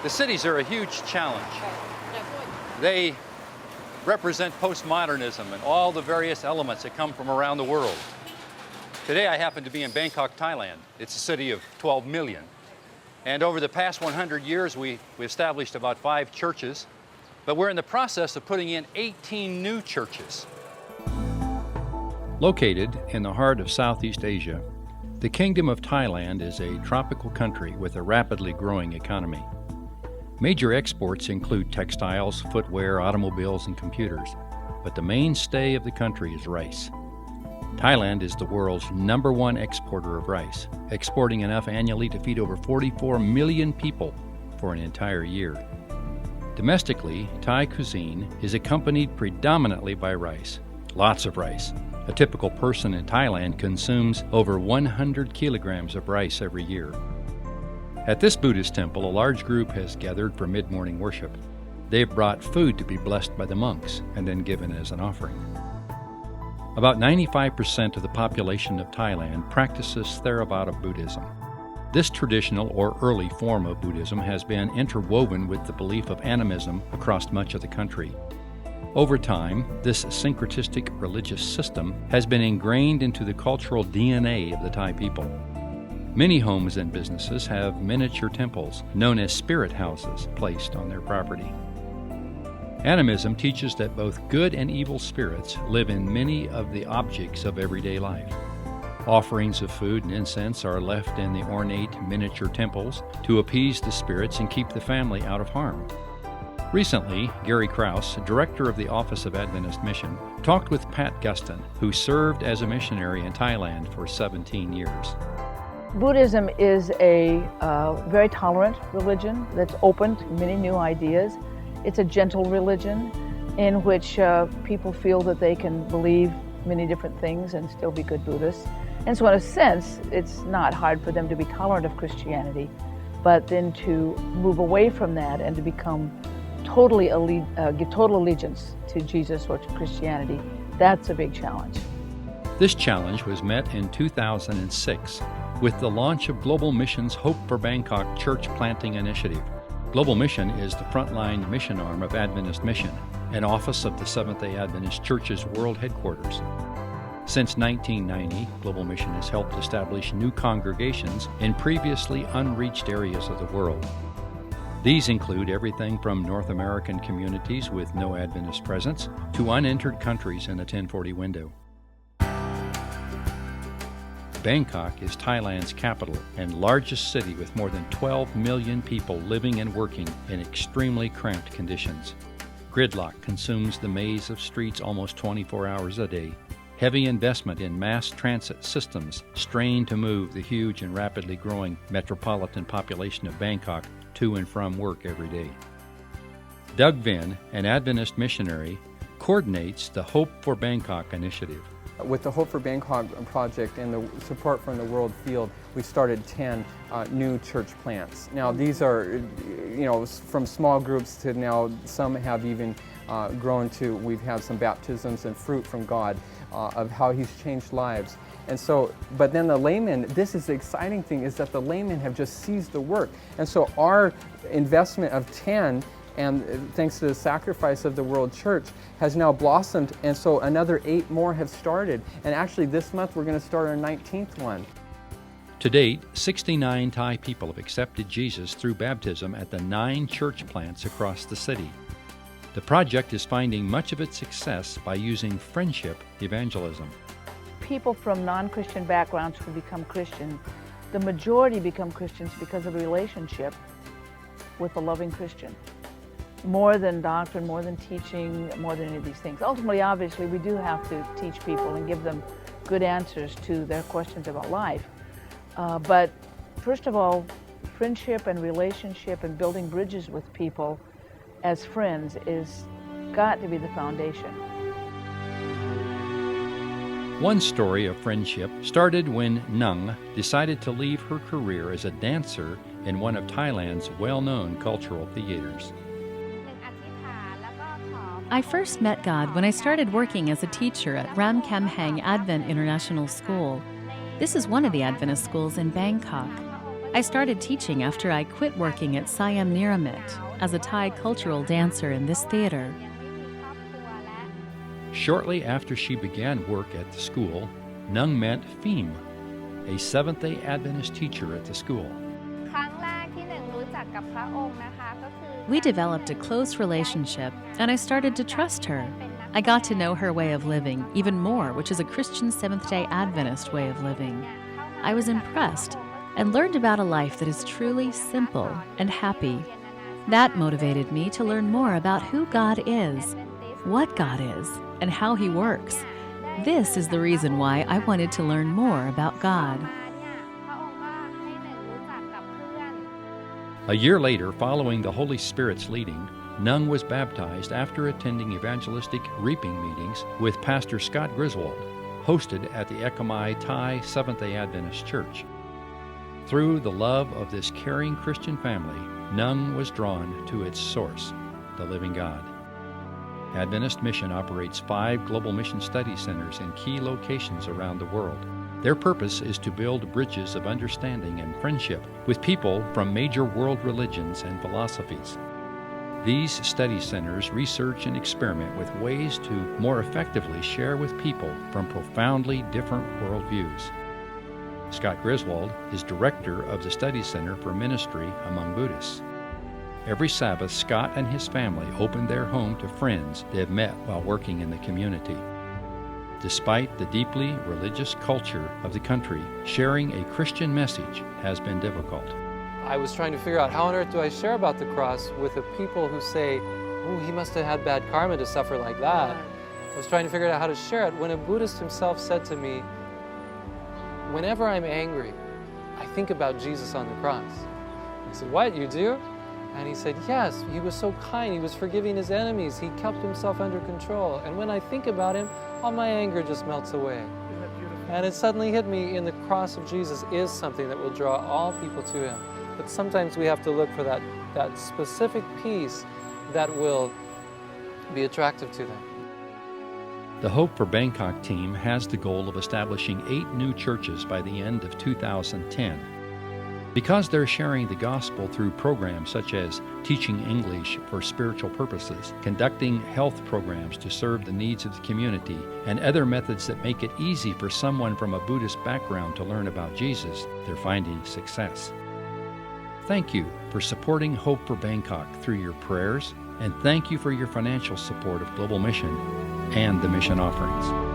The cities are a huge challenge. They represent postmodernism and all the various elements that come from around the world. Today I happen to be in Bangkok, Thailand. It's a city of 12 million. And over the past 100 years, we established about 5 churches, but we're in the process of putting in 18 new churches. Located in the heart of Southeast Asia, the Kingdom of Thailand is a tropical country with a rapidly growing economy. Major exports include textiles, footwear, automobiles, and computers, but the mainstay of the country is rice. Thailand is the world's #1 exporter of rice, exporting enough annually to feed over 44 million people for an entire year. Domestically, Thai cuisine is accompanied predominantly by rice, lots of rice. A typical person in Thailand consumes over 100 kilograms of rice every year. At this Buddhist temple, a large group has gathered for mid-morning worship. They've brought food to be blessed by the monks and then given as an offering. About 95% of the population of Thailand practices Theravada Buddhism. This traditional or early form of Buddhism has been interwoven with the belief of animism across much of the country. Over time, this syncretistic religious system has been ingrained into the cultural DNA of the Thai people. Many homes and businesses have miniature temples, known as spirit houses, placed on their property. Animism teaches that both good and evil spirits live in many of the objects of everyday life. Offerings of food and incense are left in the ornate miniature temples to appease the spirits and keep the family out of harm. Recently, Gary Krause, director of the Office of Adventist Mission, talked with Pat Guston, who served as a missionary in Thailand for 17 years. Buddhism is a very tolerant religion that's open to many new ideas. It's a gentle religion in which people feel that they can believe many different things and still be good Buddhists. And so in a sense, it's not hard for them to be tolerant of Christianity, but then to move away from that and to become give total allegiance to Jesus or to Christianity. That's a big challenge. This challenge was met in 2006 with the launch of Global Mission's Hope for Bangkok Church Planting Initiative. Global Mission is the frontline mission arm of Adventist Mission, an office of the Seventh-day Adventist Church's world headquarters. Since 1990, Global Mission has helped establish new congregations in previously unreached areas of the world. These include everything from North American communities with no Adventist presence to unentered countries in the 1040 window. Bangkok is Thailand's capital and largest city with more than 12 million people living and working in extremely cramped conditions. Gridlock consumes the maze of streets almost 24 hours a day. Heavy investment in mass transit systems strain to move the huge and rapidly growing metropolitan population of Bangkok to and from work every day. Doug Vinn, an Adventist missionary, coordinates the Hope for Bangkok initiative. With the Hope for Bangkok project and the support from the World Field, we started 10 new church plants. Now these are, from small groups to now some have even grown to, we've had some baptisms and fruit from God of how He's changed lives. And so, but then the laymen, this is the exciting thing, is that the laymen have just seized the work. And so our investment of 10, and thanks to the sacrifice of the World Church, has now blossomed, and so another 8 more have started. And actually this month we're going to start our 19th one. To date, 69 Thai people have accepted Jesus through baptism at the 9 church plants across the city. The project is finding much of its success by using friendship evangelism. People from non-Christian backgrounds who become Christian, the majority become Christians because of a relationship with a loving Christian. More than doctrine, more than teaching, more than any of these things. Ultimately, obviously, we do have to teach people and give them good answers to their questions about life. But first of all, friendship and relationship and building bridges with people as friends is got to be the foundation. One story of friendship started when Nung decided to leave her career as a dancer in one of Thailand's well-known cultural theaters. I first met God when I started working as a teacher at Ram Kem Hang Advent International School. This is one of the Adventist schools in Bangkok. I started teaching after I quit working at Siam Niramit as a Thai cultural dancer in this theater. Shortly after she began work at the school, Nung met Phim, a Seventh-day Adventist teacher at the school. We developed a close relationship, and I started to trust her. I got to know her way of living even more, which is a Christian Seventh-day Adventist way of living. I was impressed and learned about a life that is truly simple and happy. That motivated me to learn more about who God is, what God is, and how He works. This is the reason why I wanted to learn more about God. A year later, following the Holy Spirit's leading, Nung was baptized after attending evangelistic reaping meetings with Pastor Scott Griswold, hosted at the Ekamai Thai Seventh-day Adventist Church. Through the love of this caring Christian family, Nung was drawn to its source, the living God. Adventist Mission operates 5 global mission study centers in key locations around the world. Their purpose is to build bridges of understanding and friendship with people from major world religions and philosophies. These study centers research and experiment with ways to more effectively share with people from profoundly different worldviews. Scott Griswold is director of the Study Center for Ministry among Buddhists. Every Sabbath, Scott and his family open their home to friends they have met while working in the community. Despite the deeply religious culture of the country, sharing a Christian message has been difficult. I was trying to figure out how on earth do I share about the cross with the people who say, "Oh, he must have had bad karma to suffer like that." I was trying to figure out how to share it when a Buddhist himself said to me, "Whenever I'm angry, I think about Jesus on the cross." I said, "What, you do?" And he said, "Yes, he was so kind. He was forgiving his enemies. He kept himself under control. And when I think about him, all my anger just melts away." Isn't that beautiful? And it suddenly hit me, in the cross of Jesus is something that will draw all people to him. But sometimes we have to look for that specific piece that will be attractive to them. The Hope for Bangkok team has the goal of establishing 8 new churches by the end of 2010. Because they're sharing the gospel through programs such as teaching English for spiritual purposes, conducting health programs to serve the needs of the community, and other methods that make it easy for someone from a Buddhist background to learn about Jesus, they're finding success. Thank you for supporting Hope for Bangkok through your prayers, and thank you for your financial support of Global Mission and the mission offerings.